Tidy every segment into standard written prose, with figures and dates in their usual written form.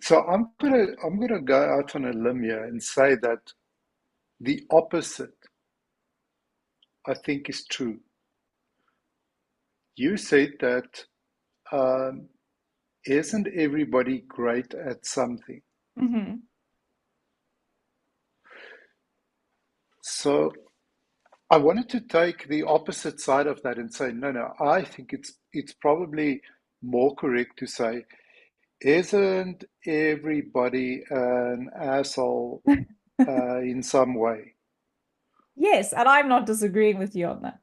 So I'm gonna go out on a limb here and say that the opposite, I think, is true. You said that um, isn't everybody great at something? Hmm. So I wanted to take the opposite side of that and say, no, no, I think it's probably more correct to say, isn't everybody an asshole in some way? Yes, and I'm not disagreeing with you on that.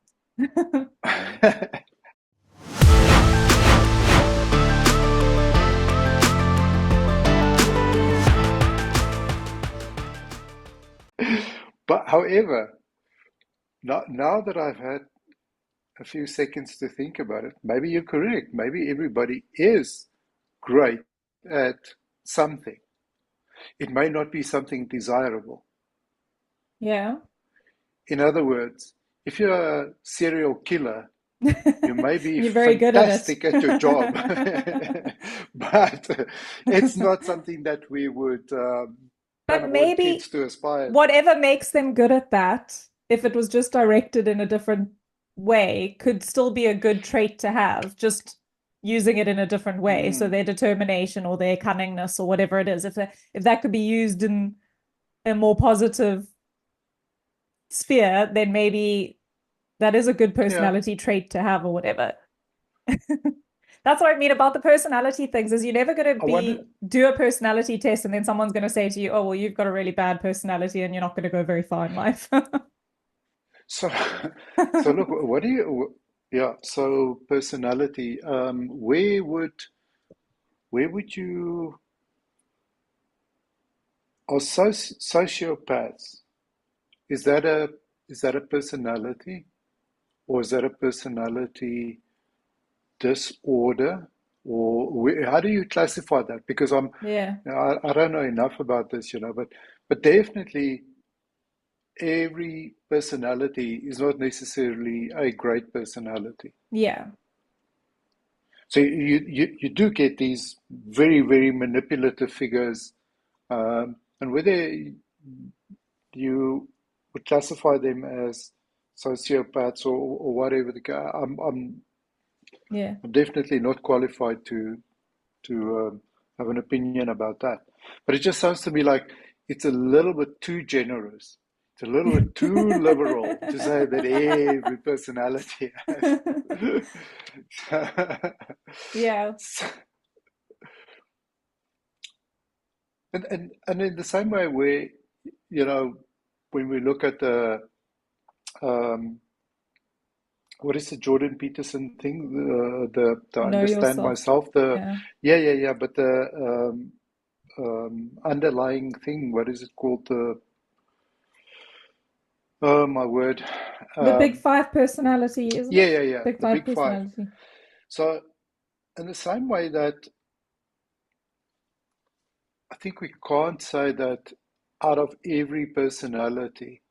But however, now that I've had a few seconds to think about it, maybe you're correct. Maybe everybody is great at something. It may not be something desirable. Yeah. In other words, if you're a serial killer, you may be You're very good at fantastic at your job, it. but it's not something that we would kind But of want kids maybe to aspire to. whatever makes them good at that, if it was just directed in a different way, could still be a good trait to have, just using it in a different way. So Mm, their determination or their cunningness or whatever it is, if that could be used in a more positive sphere, then maybe that is a good yeah, personality trait to have or whatever. That's what I mean about the personality things is you're never going to I wonder. be do a personality test and then someone's going to say to you, oh, well, you've got a really bad personality and you're not going to go very far in life. So, so look, what do you? Yeah. So personality. Where would you? Are sociopaths? Is that a personality, or is that a personality disorder, or how do you classify that? Because Yeah. I don't know enough about this, but definitely every personality is not necessarily a great personality. Yeah. So you do get these very, very manipulative figures, and whether you would classify them as sociopaths or whatever Yeah. I'm definitely not qualified to have an opinion about that. But it just sounds to me like it's a little bit too generous. It's a little bit too liberal to say that every personality has. Yeah. So- and in the same way where, you know, when we look at um, what is the Jordan Peterson thing? The Know understand yourself. myself. Yeah. Yeah. But the underlying thing. What is it called? Oh my word. The big Um, five personality, isn't yeah, it? yeah, yeah. Big The five big five. personality. So in the same way that I think we can't say that out of every personality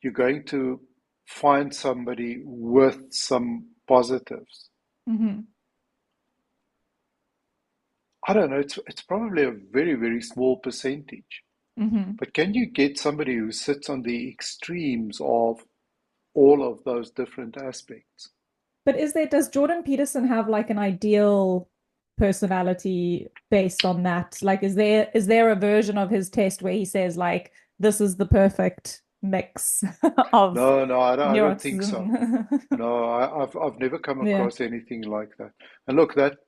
you're going to find somebody with some positives. Hmm. I don't know. It's probably a very, very small percentage. Hmm. But can you get somebody who sits on the extremes of all of those different aspects? But does Jordan Peterson have like an ideal personality based on that? Like, is there a version of his test where he says like this is the perfect mix of No, no, I don't think so. neuroticism? No, I've never come Yeah. across anything like that. And look, that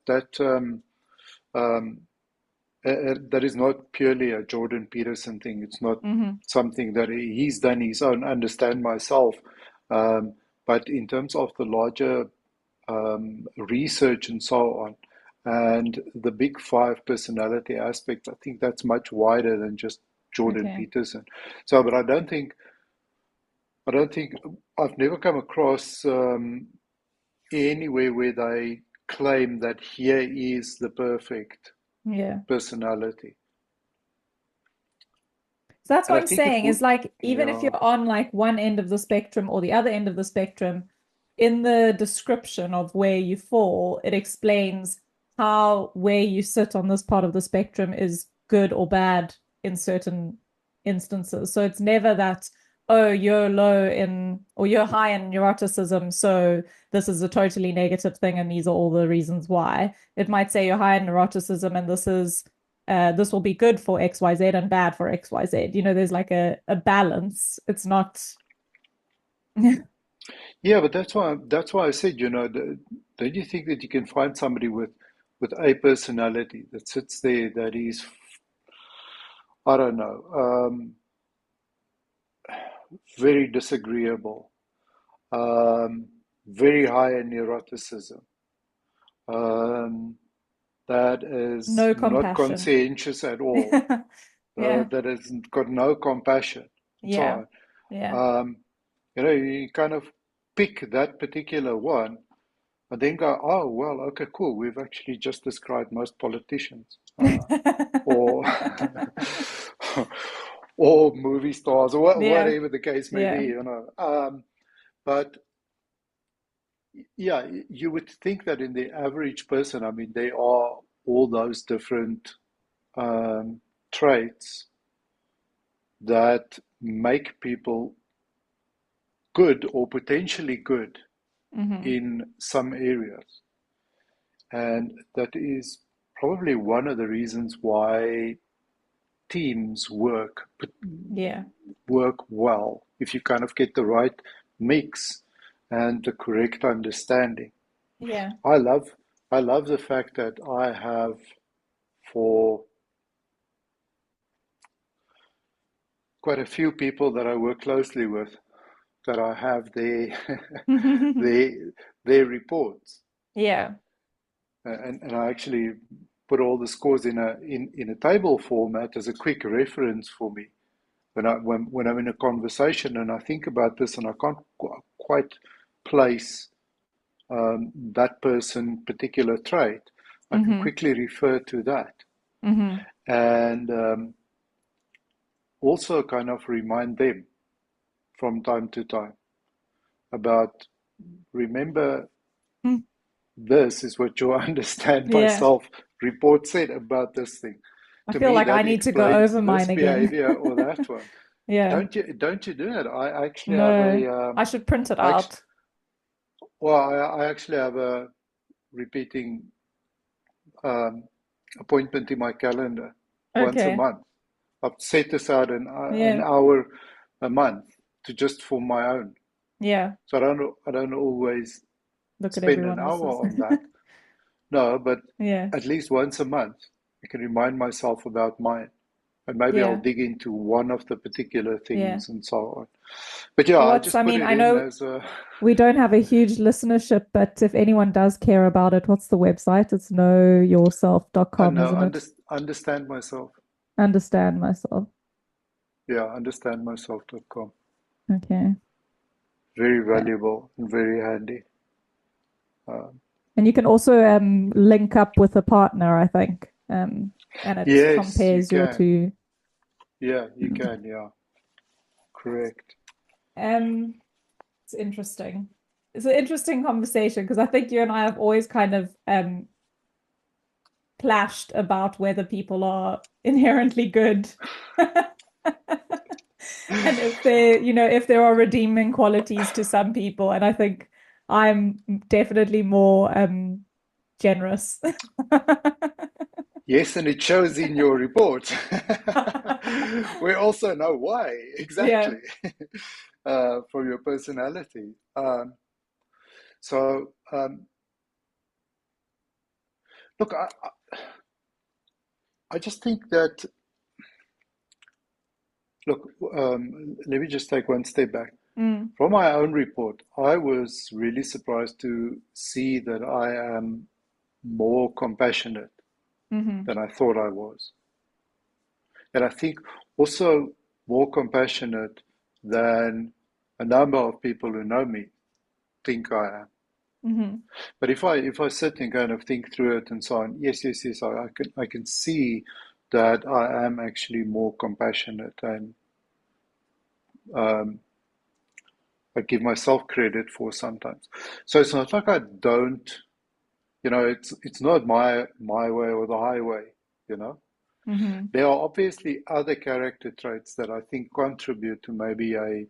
um, that is not purely a Jordan Peterson thing. It's not Hmm. something that he's done his own. Understand myself, um, but in terms of the larger research and so on, and the big five personality aspects, I think that's much wider than just Jordan Okay. Peterson. So, but I don't think I've never come across anywhere where they claim that here is the perfect Yeah. personality. So that's And what I I'm think saying is like even if yeah, you're on like one end of the spectrum or the other end of the spectrum, in the description of where you fall, it explains how where you sit on this part of the spectrum is good or bad in certain instances. So it's never that, oh, you're low in or you're high in neuroticism, so this is a totally negative thing and these are all the reasons why. It might say you're high in neuroticism and this will be good for XYZ and bad for XYZ. There's like a balance. It's not Yeah, but that's why I said, don't you think that you can find somebody with a personality that sits there that is, I don't know, very disagreeable, um, very high in neuroticism, um, that is no not compassion. conscientious at all, Yeah. Yeah. that has got no compassion, and so Yeah. on. Yeah. You kind of pick that particular one and then go, oh, well, okay, cool. We've actually just described most politicians, or or movie stars, or Yeah. whatever the case may be, Yeah. But yeah, you would think that in the average person, I mean, there are all those different um, traits that make people good or potentially good Hmm. in some areas. And that is probably one of the reasons why teams Yeah. work well if you kind of get the right mix and the correct understanding. Yeah. I love I love the fact that I have for quite a few people that I work closely with that I have their their reports. Yeah. And I actually put all the scores in a table format as a quick reference for me when I'm in a conversation and I think about this and I can't quite place that person particular trait, I can Hmm. quickly refer to that Hmm. and also kind of remind them from time to time about remember this is what your understand Yeah. myself report said about this thing. I To feel me, like I that need to go explains over this mine again. behavior or that one. Yeah. Don't you do it? I actually have No, I should print it I actually, out. I actually have a repeating um, appointment in my calendar once a Okay. month. I've set aside an Yeah. hour a month to just for my own. Yeah. So I don't always Look at spend an everyone hour else's. on that. No, but Yeah. at least once a month, I can remind myself about mine. And maybe I'll Yeah. dig into one of the particular Yeah. things and so on. But yeah, I What's, just I put mean, it I in know as a, we don't have a huge listenership, but if anyone does care about it, what's the website? It's I knowyourself.com, know, isn't it? understand myself. Understand myself. Yeah, understandmyself.com. Okay. Very Uh, valuable and very handy. Um, And you can also link up with a partner, I think. And it yes, you compares your can. two. Yeah, you can. Yeah, correct. Um, it's interesting. It's an interesting conversation because I think you and I have always kind of clashed about whether people are inherently good. And if there are redeeming qualities to some people, and I think I'm definitely more generous. Yes, and it shows in your report. We also know why Yeah. exactly from your personality. So, look, I just think that, look, let me just take one step back. Mm. From my own report, I was really surprised to see that I am more compassionate Hmm. than I thought I was. And I think also more compassionate than a number of people who know me think I am. Hmm. But if I sit and kind of think through it and so on, yes, I can see that I am actually more compassionate and um, I give myself credit for sometimes. So it's not like I don't it's not my way or the highway, you know. Mm-hmm. There are obviously other character traits that I think contribute to maybe uh,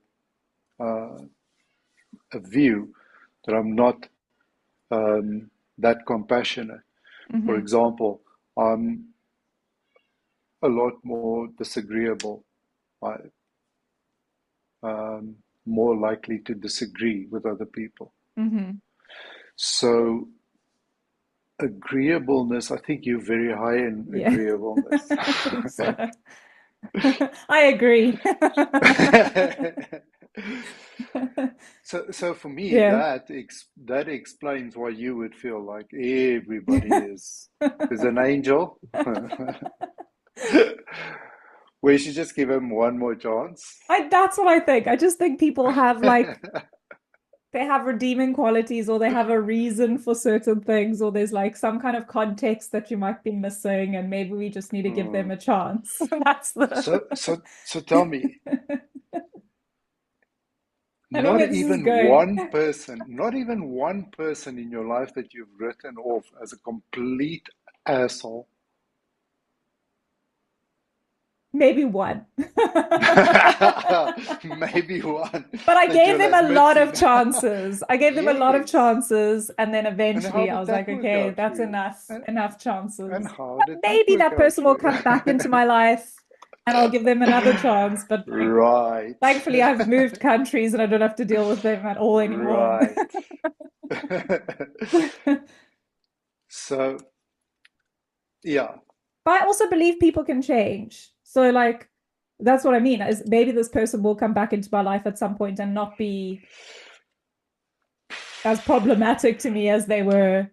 a view that I'm not that compassionate. For Mm-hmm. example, I'm a lot more disagreeable. I more likely to disagree with other people. Mm-hmm. So agreeableness, I think you're very high in Yeah. agreeableness. I think so. I agree. So for me, Yeah. that explains why you would feel like everybody is an angel. We should just give him one more chance. That's what I think. I just think people have like they have redeeming qualities or they have a reason for certain things or there's like some kind of context that you might be missing and maybe we just need to give them Hmm. a chance. That's the So tell me, I know where this is going. not even one person in your life that you've written off as a complete asshole. Maybe one. Maybe one But I that gave you'll them a admit lot to. of chances. I gave them a lot of Yes. chances, and then And how eventually I did was like, that work okay, out for that's you? enough, And, enough and chances. how did that Maybe work that out person for will you? come back into my life and I'll give them another chance. But like, Right. thankfully, I've moved countries and I don't have to deal with them at all anymore. Right. So, yeah. But I also believe people can change. So like that's what I mean. Is maybe this person will come back into my life at some point and not be as problematic to me as they were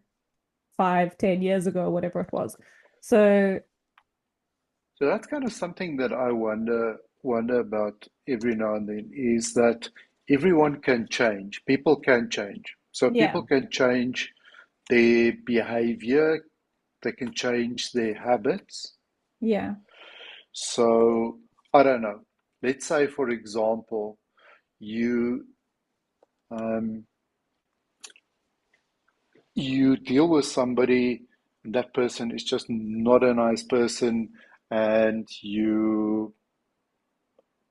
5, 10 years ago, whatever it was. So So that's kind of something that I wonder about every now and then is that everyone can change. People can change. So yeah, people can change their behavior, they can change their habits. yeah. So I don't know. Let's say, for example, you um, you deal with somebody, and that person is just not a nice person, and you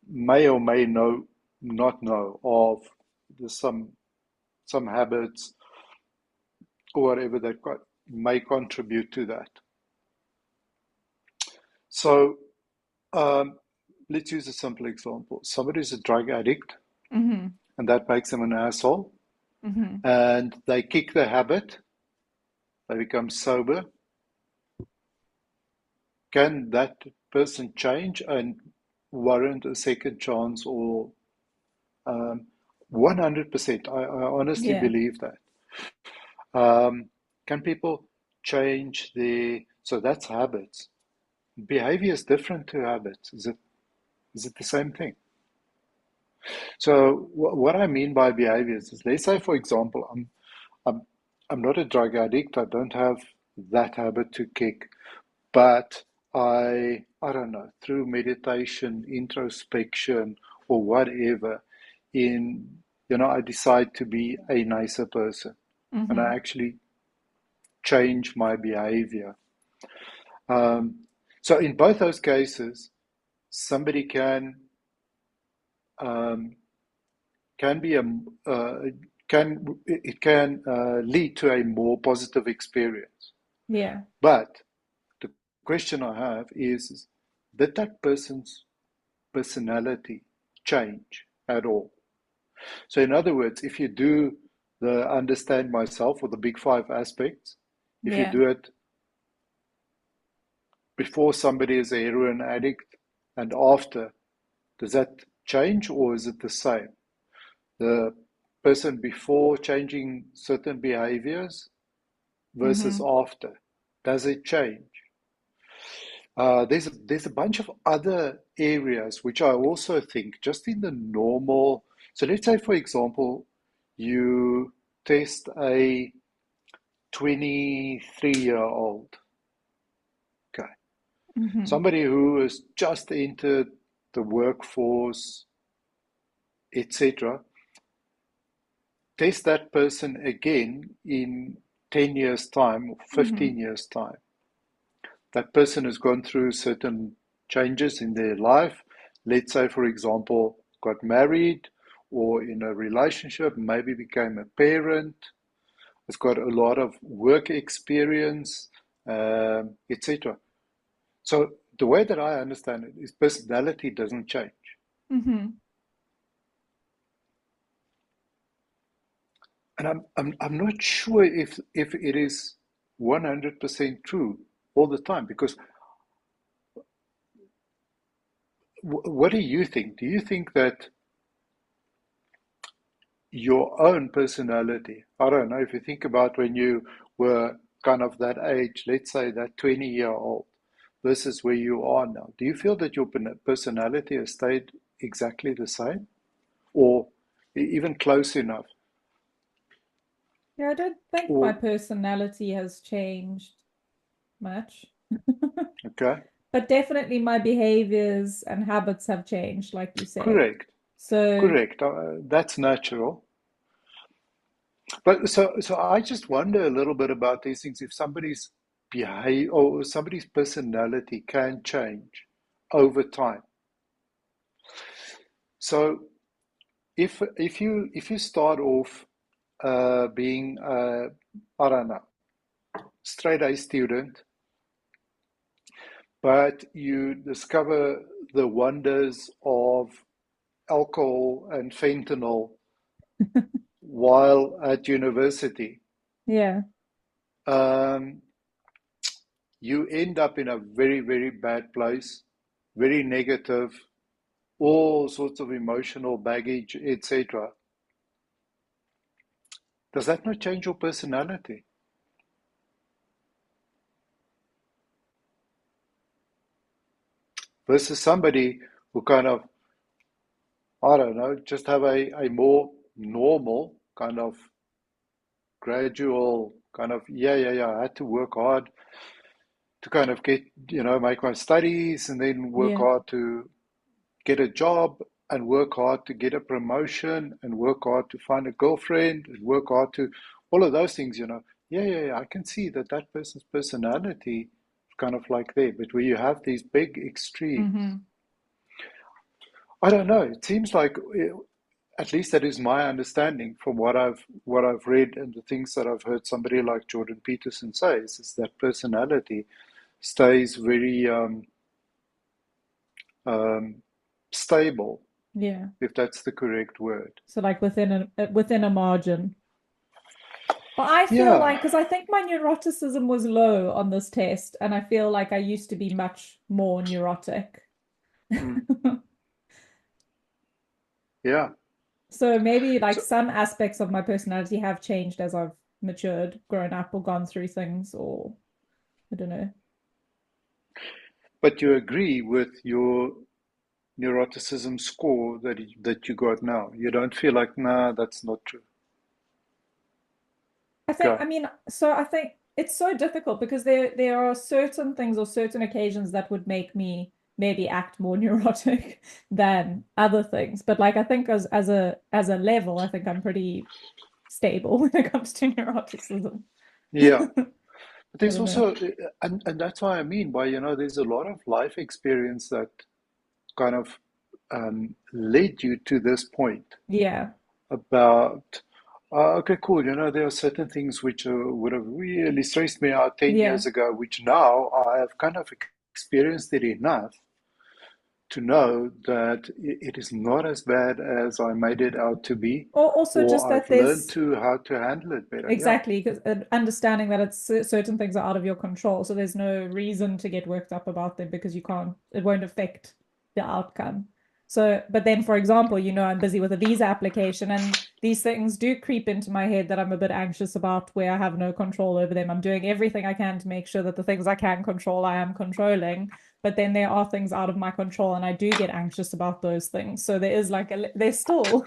may or may not know of some habits or whatever that may contribute to that. So um, let's use a simple example. Somebody is a drug addict, Mm-hmm. and that makes them an asshole, Mm-hmm. and they kick the habit, they become sober. Can that person change and warrant a second chance or um, 100%? I honestly Yeah. believe that. Can people change so that's habits. Behavior is different to habits. Is it the same thing? So what I mean by behaviors is, let's say, for example, I'm, I'm not a drug addict. I don't have that habit to kick, but I don't know, through meditation, introspection, or whatever, I decide to be a nicer person, and Mm-hmm. I actually change my behavior. Um, so in both those cases, somebody um, can be a can lead to a more positive experience. Yeah. But the question I have is, did that person's personality change at all? So in other words, if you do the understand myself or the big five aspects, if you Yeah. do it before somebody is a heroin addict and after, does that change or is it the same? The person before changing certain behaviors versus Mm-hmm. after, does it change? There's a bunch of other areas which I also think just in the normal. So let's say, for example, you test a 23-year-old, okay, Mm-hmm. somebody who has just entered the workforce, etc. Test that person again in 10 years' time or Mm-hmm. 15 years' time, that person has gone through certain changes in their life. Let's say, for example, got married or in a relationship, maybe became a parent, has got a lot of work experience, etc. So the way that I understand it is personality doesn't change. Mm-hmm. And I'm not sure if it is 100% true all the time, because what do you think? Do you think that your own personality, I don't know, if you think about when you were kind of that age, let's say that 20-year-old versus where you are now, do you feel that your personality has stayed exactly the same or even close enough? Yeah, I don't think my Or, personality has changed much. okay, But definitely my behaviors and habits have changed, like you say. correct, So, correct. That's natural. But so I just wonder a little bit about these things. If somebody's behavior or somebody's personality can change over time. So if you start off being I don't know, straight A student, but you discover the wonders of alcohol and fentanyl while at university, yeah. um, you end up in a very, very bad place, very negative, all sorts of emotional baggage, etc. Does that not change your personality? Versus somebody who kind of, I don't know, just have a more normal kind of gradual kind of, yeah, I had to work hard to kind of get, make my studies and then work Yeah. hard to get a job and work hard to get a promotion and work hard to find a girlfriend and work hard to all of those things. Yeah, I can see that that person's personality is kind of like there, but where you have these big extremes, Mm-hmm. I don't know. It seems like, at least that is my understanding from what I've read and the things that I've heard somebody like Jordan Peterson say is that personality stays very um, stable, Yeah. if that's the correct word. So like within a margin. But I feel Yeah. like, because I think my neuroticism was low on this test, and I feel like I used to be much more neurotic. Mm. Yeah. So maybe like So, some aspects of my personality have changed as I've matured, grown up, or gone through things, or I don't know. but you agree with your neuroticism score that you got now. You don't feel like, nah, that's not true. Okay. I mean, so I think it's so difficult because there are certain things or certain occasions that would make me maybe act more neurotic than other things. But like I think as a level, I think I'm pretty stable when it comes to neuroticism. Yeah. But I there's don't know. also, and that's what I mean by, there's a lot of life experience that kind of led you to this point Yeah. about, okay, cool, there are certain things which would have really stressed me out 10 Yeah. years ago, which now I have kind of experienced it enough to know that it is not as bad as I made it out to be, Or also just or that I've learned there's to how to handle it better. Yeah. exactly because understanding that it's certain things are out of your control. So there's no reason to get worked up about them because it won't affect the outcome. So, but then, for example, I'm busy with a visa application and these things do creep into my head that I'm a bit anxious about where I have no control over them. I'm doing everything I can to make sure that the things I can control, I am controlling. But then there are things out of my control and I do get anxious about those things. So there is like there's still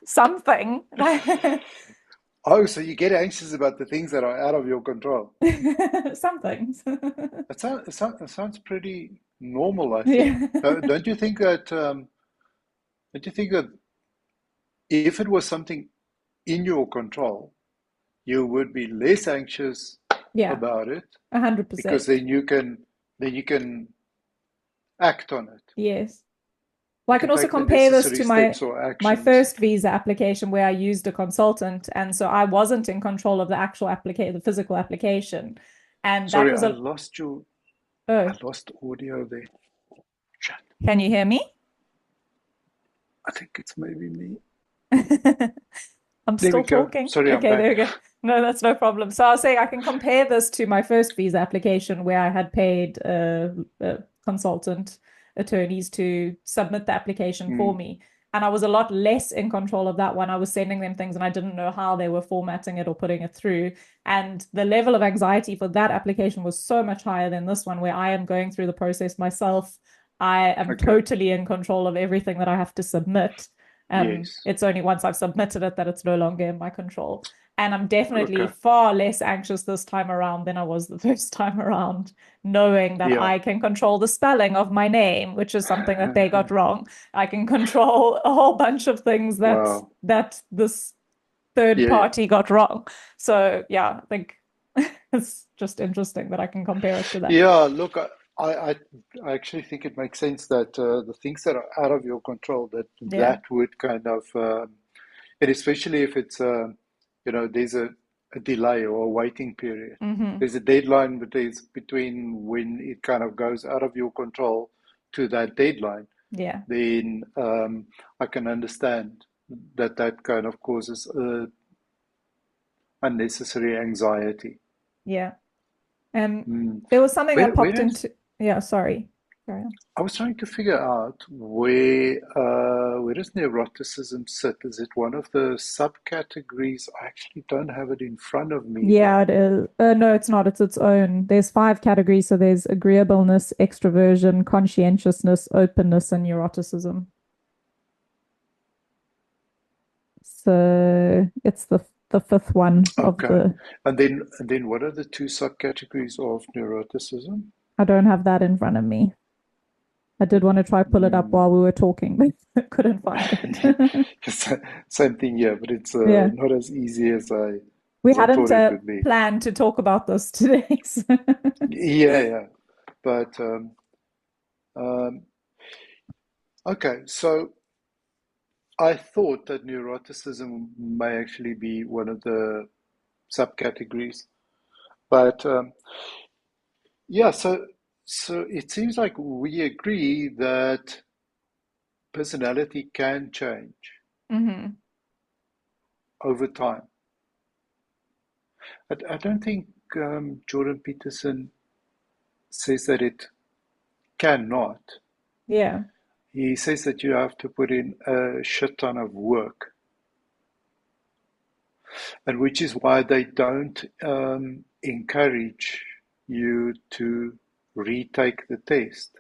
something. Oh, so you get anxious about the things that are out of your control. Some things. It sounds pretty normal, I think. Yeah. Don't you think that if it was something in your control, you would be less anxious Yeah, about it, because 100%. then you can act on it. Yes. Well, You I can can also take the compare this necessary to steps or my actions. first visa application where I used a consultant, and so I wasn't in control of the actual application, the physical application, and that Sorry, was I a lost you. oh, I lost audio there. Shit. can you hear me? I think it's maybe me. I'm There we still go. talking. Sorry, I'm Okay, there back. we go. No, that's no problem. So I'll say I can compare this to my first visa application where I had paid a consultant attorneys to submit the application for Mm, me. And I was a lot less in control of that one. I was sending them things and I didn't know how they were formatting it or putting it through. And the level of anxiety for that application was so much higher than this one, where I am going through the process myself. I am okay. totally in control of everything that I have to submit. Yes. It's only once I've submitted it that it's no longer in my control. And I'm definitely Okay. far less anxious this time around than I was the first time around, knowing that Yeah. I can control the spelling of my name, which is something that they got wrong. I can control a whole bunch of things Wow. that this third Yeah, yeah. party got wrong. So yeah, I think it's just interesting that I can compare it to that. Yeah, look, I, I actually think it makes sense that the things that are out of your control, Yeah. that would kind of, and especially if it's, there's a delay or a waiting period. Hmm. There's a deadline between when it kind of goes out of your control to that deadline. Yeah. Then I can understand that kind of causes unnecessary anxiety. Yeah. Um, Mm. there was something that Where popped does into, yeah, sorry. Carry on. I was trying to figure out where does neuroticism sit? Is it one of the subcategories? I actually don't have it in front of me Yeah, here. it is. No, it's not. It's its own. There's five categories. So there's agreeableness, extroversion, conscientiousness, openness, and neuroticism. So it's the fifth one of Okay. the. And then what are the two subcategories of neuroticism? I don't have that in front of me. I did want to try pull it up Hmm. while we were talking, but I couldn't find it. Same thing here, but it's Yeah, not as easy as I we as I hadn't thought it would be. planned to talk about this today. So. Yeah, yeah. But um, okay, so I thought that neuroticism may actually be one of the subcategories. But yeah, so it seems like we agree that personality can change Hmm. over time. I don't think Jordan Peterson says that it cannot. Yeah, He says that you have to put in a shit ton of work, and which is why they don't encourage you to retake the test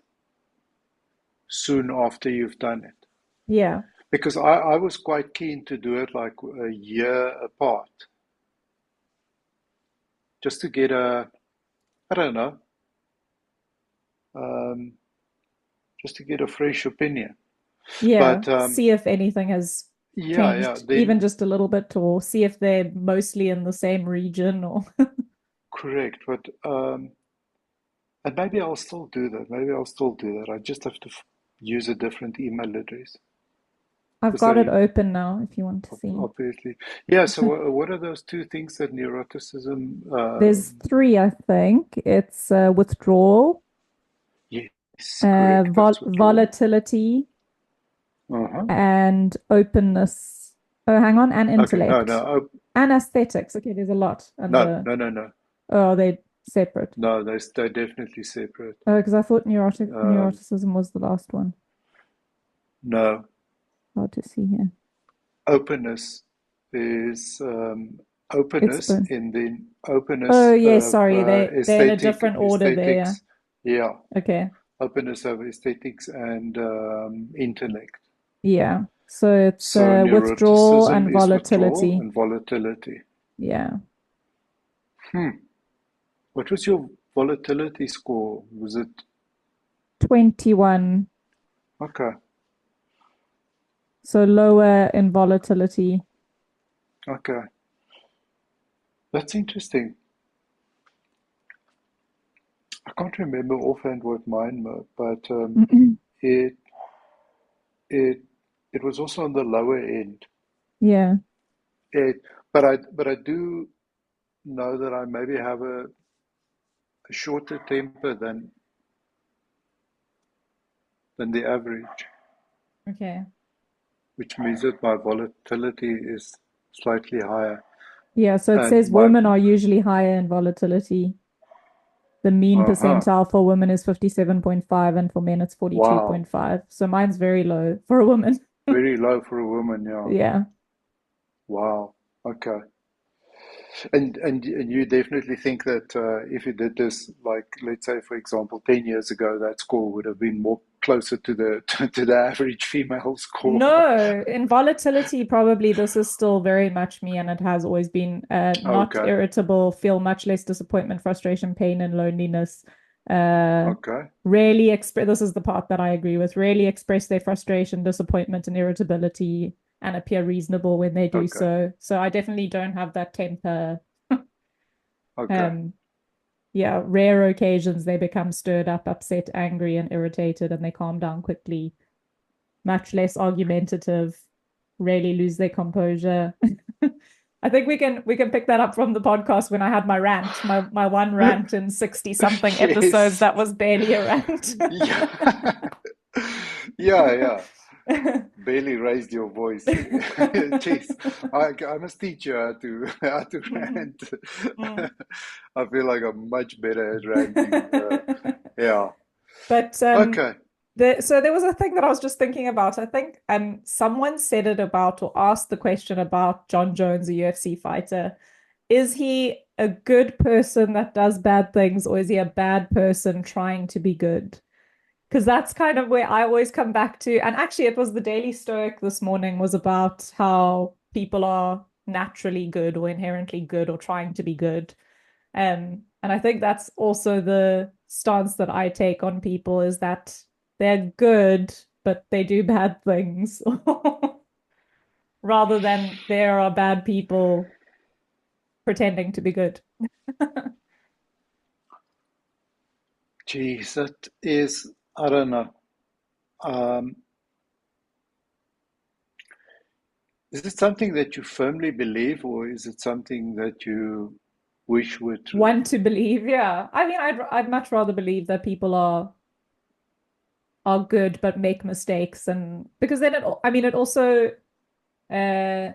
soon after you've done it. yeah, Because I was quite keen to do it like a year apart, just to get I don't know, um, just to get a fresh opinion. yeah. But See if anything has yeah, yeah, changed, even then just a little bit, or see if they're mostly in the same region or. correct. But and maybe I'll still do that. Maybe I'll still do that. I just have to use a different email address I've because got it they open now if you want to see. obviously, yeah. So what are those two things that neuroticism? There's three, I think. It's withdrawal, Yes, correct. That's withdrawal. volatility, Uh-huh. and openness. Oh, hang on, and Okay. No, intellect. no. Oh, And aesthetics. Okay, there's a lot no, under. no, no, no. Oh, they separate. No, they're definitely separate. Oh, because I thought Um, neuroticism was the last one. no, Hard to see here. openness is It's openness and then oh openness yeah, of sorry, they're in a different order there. aesthetics. Yeah, Okay. openness of aesthetics and intellect. Yeah. So it's So withdrawal neuroticism and is withdrawal volatility. and volatility. Yeah. Hmm. What was your volatility score? Was it 21. okay? So lower in volatility. Okay. That's interesting. I can't remember offhand what mine were, but it it it was also on the lower end. Yeah. It, but I do know that I maybe have a shorter temper than the average, Okay. which means that my volatility is slightly higher. Yeah, so it And says my women are usually higher in volatility. The mean uh-huh. percentile for women is 57.5 and for men it's Wow. 42.5. So mine's very low for a woman. Very low for a woman, yeah. Yeah. Wow. Okay. And you definitely think that if you did this, like let's say for example, 10 years ago, that score would have been more closer to the to the average female score. No, in volatility, probably this is still very much me, and it has always been not Okay. irritable, feel much less disappointment, frustration, pain, and loneliness. Uh, Okay. Rarely express, this is the part that I agree with, rarely express their frustration, disappointment, and irritability and appear reasonable when they do Okay. so. So I definitely don't have that temper. Okay. Um, yeah, rare occasions they become stirred up, upset, angry, and irritated, and they calm down quickly. Much less argumentative, rarely lose their composure. I think we can pick that up from the podcast when I had my rant, my one rant in 60 something episodes Yes. that was barely a rant. Yeah. Yeah, yeah. Barely raised your voice. Jeez, I must teach you how to rant. I feel like I'm much better at ranting. Yeah. But Okay. so there was a thing that I was just thinking about. I think someone said it about or asked the question about Jon Jones, a UFC fighter. Is he a good person that does bad things, or is he a bad person trying to be good? Because that's kind of where I always come back to. And actually, it was the Daily Stoic this morning was about how people are naturally good or inherently good or trying to be good. And I think that's also the stance that I take on people is that they're good, but they do bad things, rather than there are bad people pretending to be good. Geez, that is, I don't know. Um, is it something that you firmly believe, or is it something that you wish were true? Want to believe, yeah. I mean, I'd much rather believe that people are good but make mistakes, and because then I mean, it also uh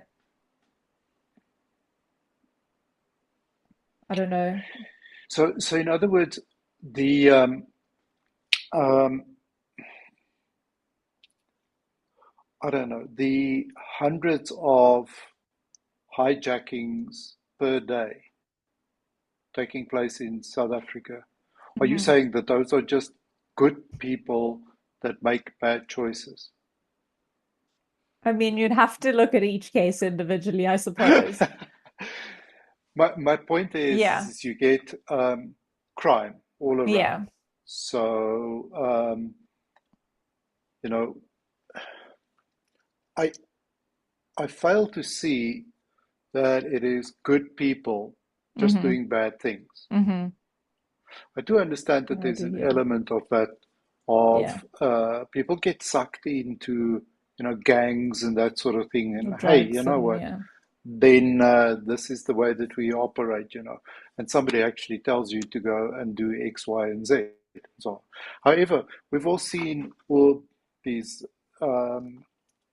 I don't know. So in other words, the um, I don't know, the hundreds of hijackings per day taking place in South Africa. Are you Mhm. saying that those are just good people that make bad choices? I mean, you'd have to look at each case individually, I suppose. My point Yeah. is you get crime all around. Yeah. So, you know, I, I fail to see that it is good people just Mm-hmm. doing bad things. Mm-hmm. I do understand that I there's do, an yeah. element of that, of Yeah. people get sucked into, gangs and that sort of thing. And hey, you Drugs know and what? yeah. Then this is the way that we operate. And somebody actually tells you to go and do X, Y, and Z. And so on. However, we've all seen all these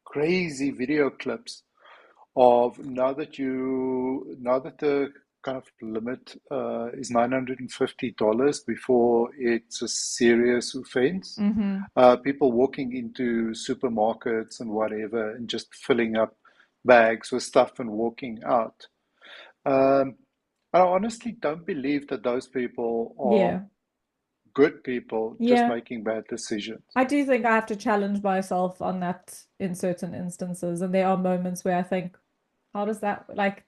crazy video clips of now that the kind of limit is $950 before it's a serious offense. Mm-hmm. People walking into supermarkets and whatever and just filling up bags with stuff and walking out. Um, I honestly don't believe that those people are Yeah. good people just Yeah. making bad decisions. I do think I have to challenge myself on that in certain instances. And there are moments where I think, how does that like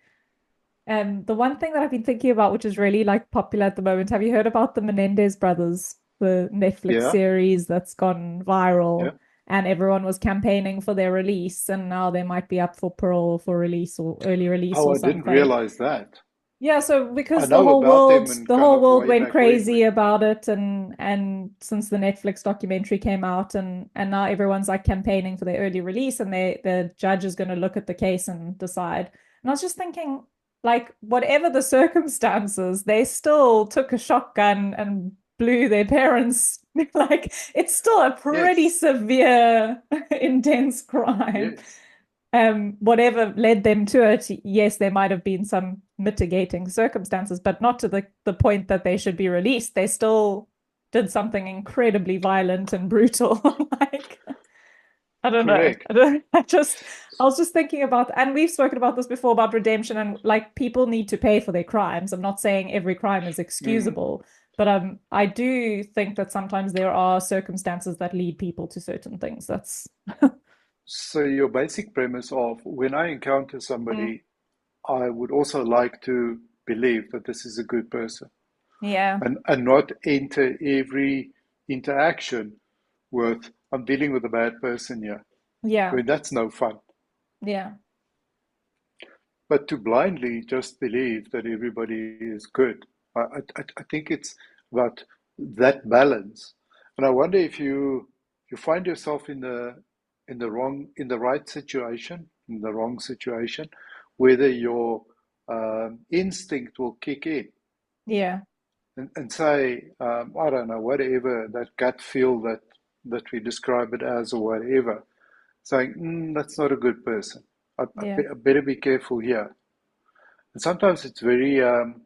the one thing that I've been thinking about, which is really like popular at the moment, have you heard about the Menendez Brothers, the Netflix Yeah, series that's gone yeah. viral, and everyone was campaigning for their release, and now they might be up for parole for release or early release Oh, or I didn't something. realize that. Yeah, so I because know about them and the kind whole of world way went back when. crazy about it, and since the Netflix documentary came out, and now everyone's like campaigning for their early release, and the judge is going to look at the case and decide. And I was just thinking, like, whatever the circumstances, they still took a shotgun and blew their parents. Like, it's still a pretty Yes, severe, intense crime. yes. Whatever led them to it, yes, there might have been some mitigating circumstances, but not to the point that they should be released. They still did something incredibly violent and brutal. Like, I don't know. Correct. I was just thinking about, and we've spoken about this before about redemption and like people need to pay for their crimes. I'm not saying every crime is Mm. excusable, but I do think that sometimes there are circumstances that lead people to certain things. That's So your basic premise of when I encounter Mm, somebody, I would also like to believe that this is a good person yeah, and not enter every interaction with, I'm dealing with a bad person here. I yeah, mean, that's no fun. yeah. But to blindly just believe that everybody is good, I think it's about that balance. And I wonder if you find yourself in the wrong in the right situation, in the wrong situation, whether your instinct will kick in Yeah. and say, I don't know, whatever that gut feel that we describe it as or whatever, saying that's not a good person. Yeah. I better be careful here. And sometimes it's very, um,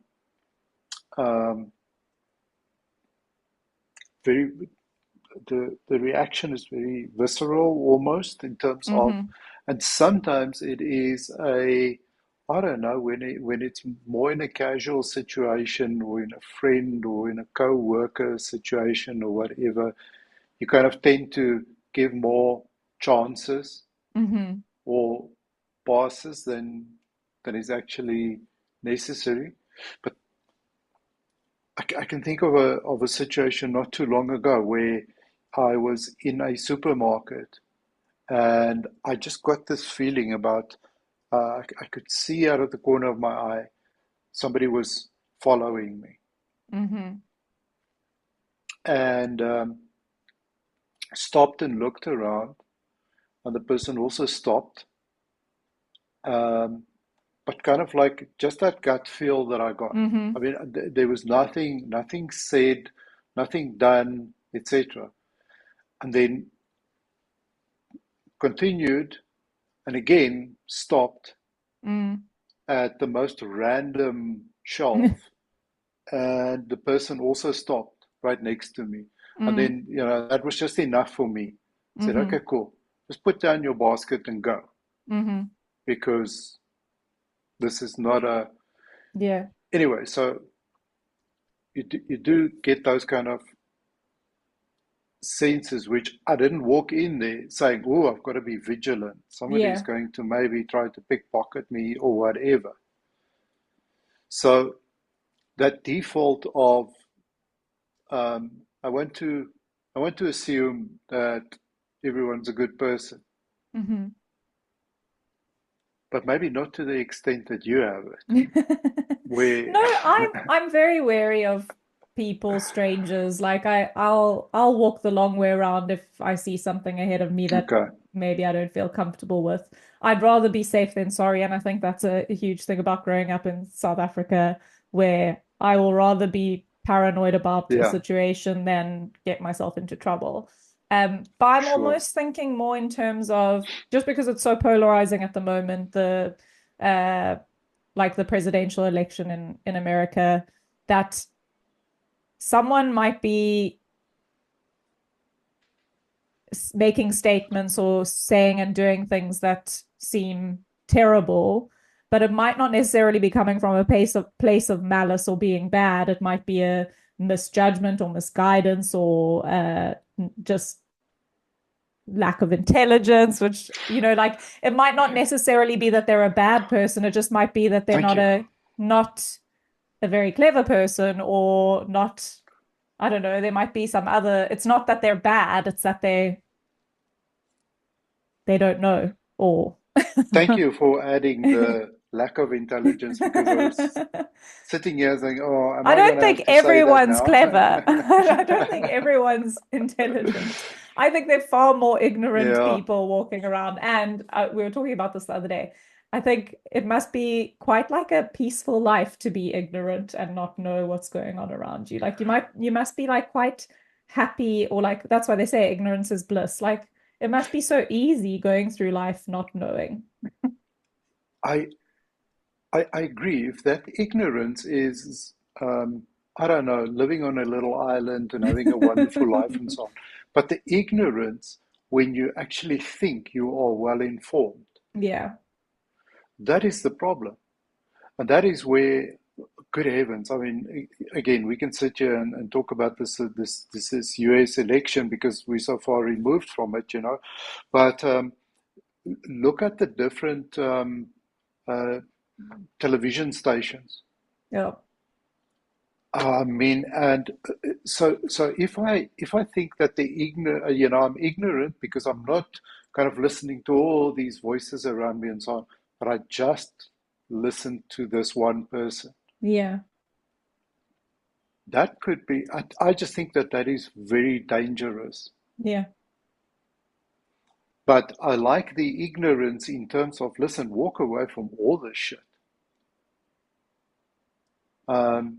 very, the reaction is very visceral almost in terms of, Hmm. and sometimes it is a, I don't know, when it's more in a casual situation or in a friend or in a co-worker situation or whatever, you kind of tend to give more chances Hmm. or passes than is actually necessary. But I can think of a situation not too long ago where I was in a supermarket and I just got this feeling about I could see out of the corner of my eye somebody was following me Hmm. and stopped and looked around and the person also stopped, um, but kind of like just that gut feel that I got. I Hmm. mean, there was nothing said, nothing done, etc. And then continued and again stopped Mm. at the most random shelf, and the person also stopped right next to me. And Mm. then, that was just enough for me. I said, Hmm. okay, cool. Just put down your basket and go Hmm. because this is not a. Yeah. Anyway, so you do get those kind of senses, which I didn't walk in there saying, oh, I've got to be vigilant. Somebody is Yeah. going to maybe try to pickpocket me or whatever. So that default of um, I want to I want to assume that everyone's a good person, Hmm. but maybe not to the extent that you have it. Where No, I'm very wary of people, strangers. Like I'll walk the long way around if I see something ahead of me that okay, maybe I don't feel comfortable with. I'd rather be safe than sorry, and I think that's a huge thing about growing up in South Africa, where I will rather be paranoid about a yeah, situation than get myself into trouble. But I'm sure, almost thinking more in terms of just because it's so polarizing at the moment, uh like the presidential election in America, that someone might be making statements or saying and doing things that seem terrible, but it might not necessarily be coming from a place of malice or being bad. It might be a misjudgment or misguidance or just lack of intelligence, which, like it might not necessarily be that they're a bad person. It just might be that they're thank you. not a very clever person or not, I don't know, there might be some other, it's not that they're bad, it's that they don't know or Thank you for adding lack of intelligence because I was sitting here saying, "Oh, am I I going don't to think have to say that everyone's now?" clever. I don't think everyone's intelligent. I think there are far more ignorant Yeah, people walking around. And we were talking about this the other day. I think it must be quite like a peaceful life to be ignorant and not know what's going on around you. Like you must be like quite happy, or like that's why they say ignorance is bliss. Like it must be so easy going through life not knowing. I I agree. If that ignorance is, I don't know, living on a little island and having a wonderful life and so on, but the ignorance when you actually think you are well informed, Yeah. that is the problem. And that is where, good heavens, I mean, again, we can sit here and talk about this US election because we're so far removed from it, you know. But look at the different uh, television stations. Yeah. I mean, and so if I think that I'm ignorant because I'm not kind of listening to all these voices around me and so on, but I just listen to this one person. Yeah. That could be. I just think that that is very dangerous. Yeah. But I like the ignorance in terms of listen, walk away from all this shit. Um,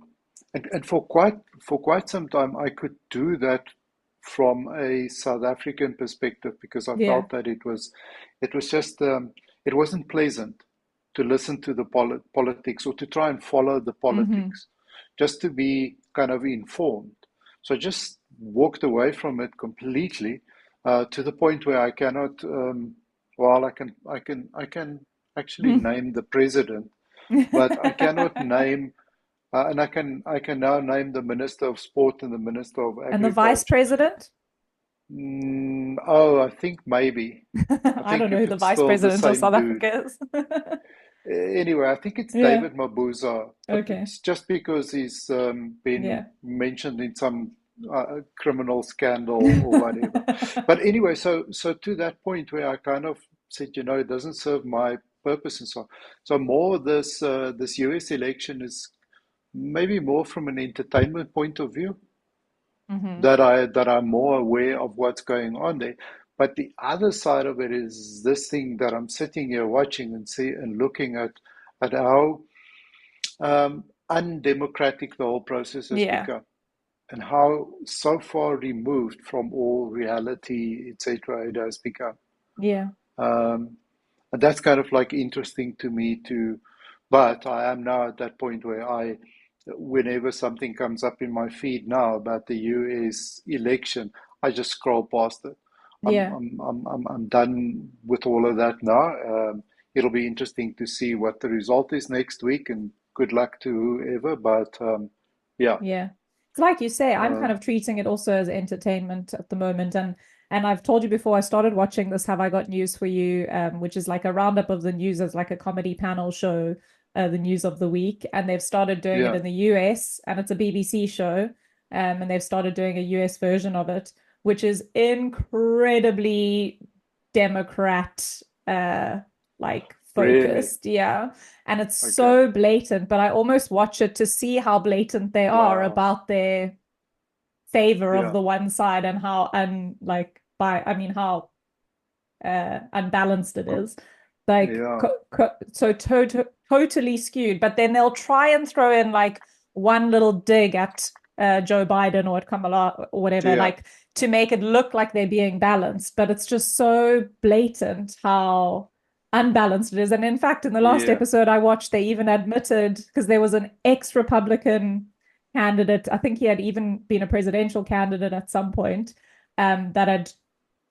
and for quite some time, I could do that from a South African perspective because I Yeah. felt that it was just it wasn't pleasant to listen to the politics or to try and follow the Mm-hmm. politics, just to be kind of informed. So I just walked away from it completely to the point where I cannot. Well, I can actually name the president, but I cannot name and I can now name the Minister of Sport and the Minister of And the vice Agriculture. president? Oh, I think maybe. I I don't think know who if the it's vice still the president of same South dude. Africa is. Anyway, I think it's Yeah. David Mabuza, but Okay. it's just because he's been Yeah. mentioned in some criminal scandal or whatever. But anyway, so to that point where I kind of said, it doesn't serve my purpose and so on. So more this US election is maybe more from an entertainment point of view Hmm. that I'm more aware of what's going on there. But the other side of it is this thing that I'm sitting here watching and see and looking at how undemocratic the whole process has Yeah. become and how so far removed from all reality, etc., it has become. Yeah. Um, and that's kind of like interesting to me too. But I am now at that point where whenever something comes up in my feed now about the US election, I just scroll past it. I'm Yeah. I'm I'm done with all of that now. It'll be interesting to see what the result is next week, and good luck to whoever. But yeah, Yeah. It's like you say, I'm kind um, of treating it also as entertainment at the moment. And I've told you before, I started watching this Have I Got News for You, which is like a roundup of the news as like a comedy panel show, the news of the week. And they've started doing it yeah, in the US, and it's a BBC show. And they've started doing a US version of it, which is incredibly Democrat like really, focused. Yeah. And it's okay, so blatant, but I almost watch it to see how blatant they are wow, about their favor of yeah, the one side and how and like by I mean how unbalanced it is. Like yeah, so totally skewed, but then they'll try and throw in like one little dig at Joe Biden or at Kamala or whatever, yeah, like to make it look like they're being balanced, but it's just so blatant how unbalanced it is. And in fact, in the last yeah, episode I watched, they even admitted because there was an ex-Republican candidate, I think he had even been a presidential candidate at some point, that had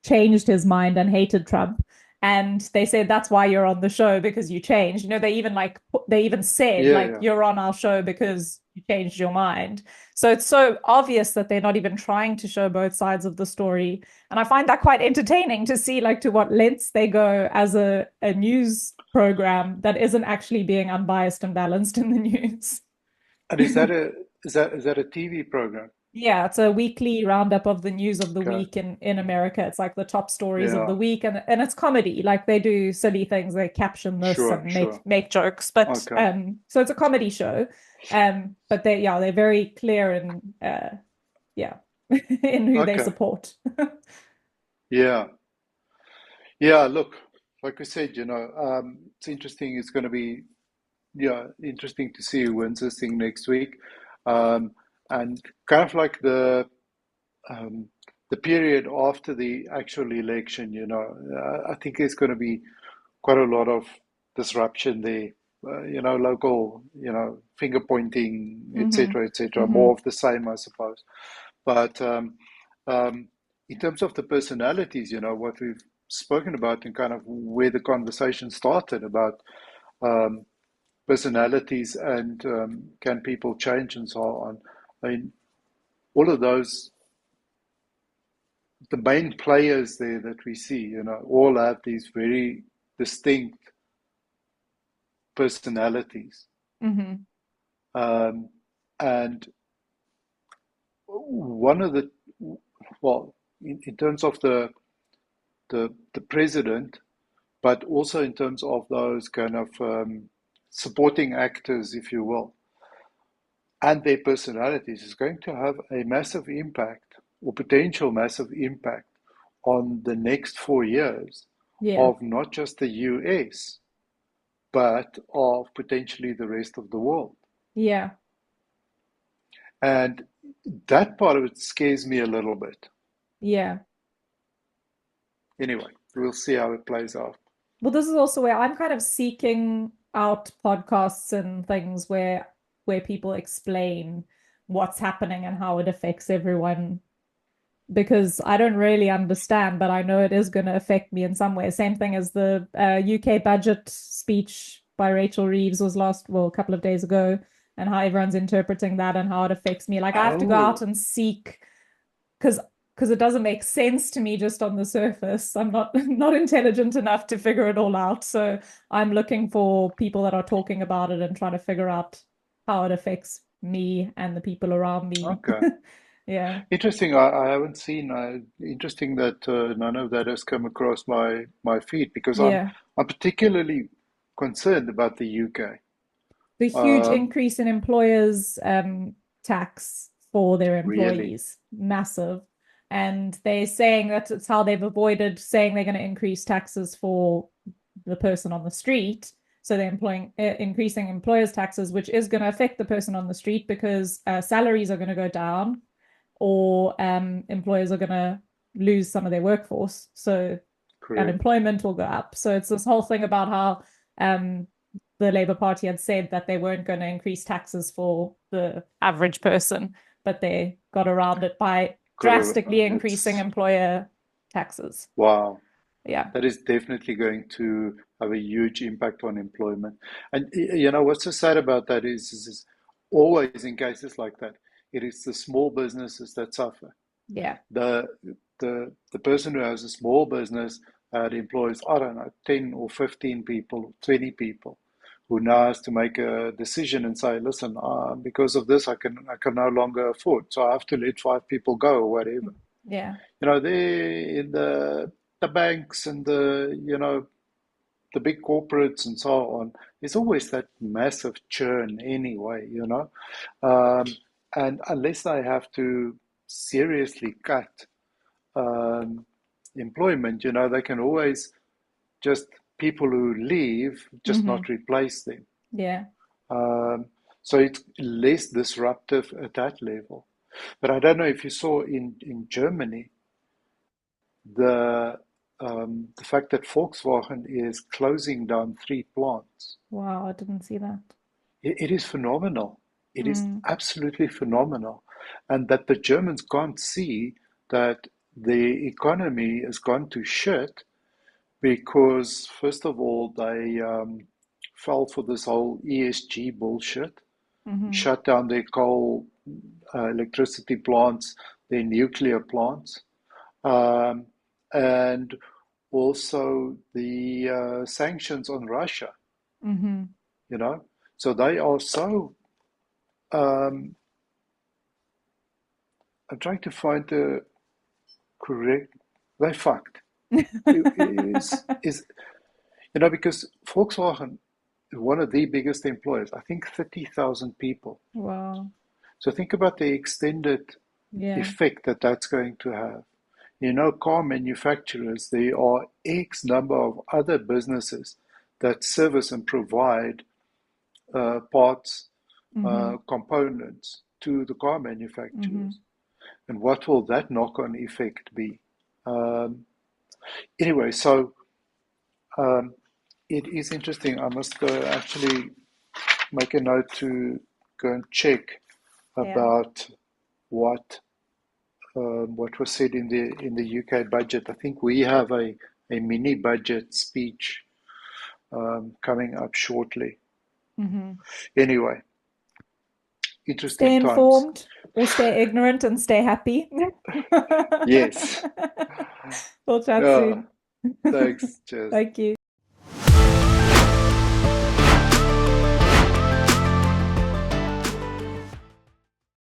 changed his mind and hated Trump. And they said that's why you're on the show because you changed. They even said yeah, like yeah. you're on our show because you changed your mind. So it's so obvious that they're not even trying to show both sides of the story. And I find that quite entertaining to see like to what lengths they go as a news program that isn't actually being unbiased and balanced in the news. And is that a TV program? Yeah, it's a weekly roundup of the news of the Okay. week in America. It's like the top stories of the Yeah. week, and it's comedy. Like they do silly things, they caption this Sure. and Sure. make jokes. But Okay. so it's a comedy show. But they're very clear in yeah, in who they Okay. support. Yeah. Yeah. Look, like I said, it's interesting. It's going to be, yeah, interesting to see who wins this thing next week. Um, and kind of like um, the period after the actual election, I think there's going to be quite a lot of disruption there. Local, finger pointing, Hmm. etc., etc. Hmm. More of the same, I suppose. But um, in terms of the personalities, what we've spoken about and kind of where the conversation started about um, personalities and can people change and so on. I mean, all of those, the main players there that we see, all have these very distinct personalities. Hmm. Um, and one of the, well, in terms of the president, but also in terms of those kind of supporting actors, if you will, and their personalities, is going to have a massive impact or potential massive impact on the next 4 years Yeah, of not just the US, but of potentially the rest of the world. yeah, And that part of it scares me a little bit. yeah. Anyway, we'll see how it plays out. Well, this is also where I'm kind of seeking out podcasts and things where people explain what's happening and how it affects everyone because I don't really understand, but I know it is going to affect me in some way. Same thing as the UK budget speech by Rachel Reeves was a couple of days ago, and how everyone's interpreting that and how it affects me. Like I have to go out Oh, and seek because it doesn't make sense to me just on the surface. I'm not not intelligent enough to figure it all out. So I'm looking for people that are talking about it and trying to figure out how it affects me and the people around me. okay. Yeah. Interesting. I haven't seen. Interesting that none of that has come across my feed because Yeah. I'm particularly concerned about the UK. The huge Um, increase in employers' tax for their really, employees, massive. And they're saying that it's how they've avoided saying they're going to increase taxes for the person on the street. So they're increasing employers' taxes, which is going to affect the person on the street because salaries are going to go down, or employers are going to lose some of their workforce. So correct. unemployment will go up. So it's this whole thing about how the Labour Party had said that they weren't going to increase taxes for the average person, but they got around it by drastically increasing It's employer taxes. wow. Yeah. That is definitely going to have a huge impact on employment. And what's so sad about that is always in cases like that, it is the small businesses that suffer. Yeah. The the person who has a small business that employs, I don't know, 10 or 15 people, 20 people, who now has to make a decision and say, listen, because of this, I can no longer afford, so I have to let 5 people go or whatever. Yeah. They in the banks and the big corporates and so on, there's always that massive churn anyway. Um, and unless they have to seriously cut um, employment, they can always just people who leave, just Hmm. not replace them. Yeah. Um, so it's less disruptive at that level. But I don't know if you saw in Germany the fact that Volkswagen is closing down 3 plants. Wow, I didn't see that. It is phenomenal. It is Mm. absolutely phenomenal. And that the Germans can't see that the economy has gone to shit because, first of all, they fell for this whole ESG bullshit, Hmm. shut down their coal, electricity plants, their nuclear plants, um, and also the sanctions on Russia, Hmm. you know. So they are so um, I'm trying to find the correct. They fucked. Is because Volkswagen, one of the biggest employers, I think 30,000 people. Wow. So think about the extended Yeah. effect that that's going to have. Car manufacturers, there are X number of other businesses that service and provide parts, Mm-hmm. components to the car Mm-hmm. manufacturers. And what will that knock-on effect be? Um, anyway, so um, it is interesting. I must actually make a note to go and check Yeah. about what what was said in the UK budget. I think we have a mini budget speech coming up shortly. Mm-hmm. Anyway, Stay interesting times. informed or stay ignorant and stay happy. Yes. We'll chat Yeah. soon. Thanks. Cheers. Thank you.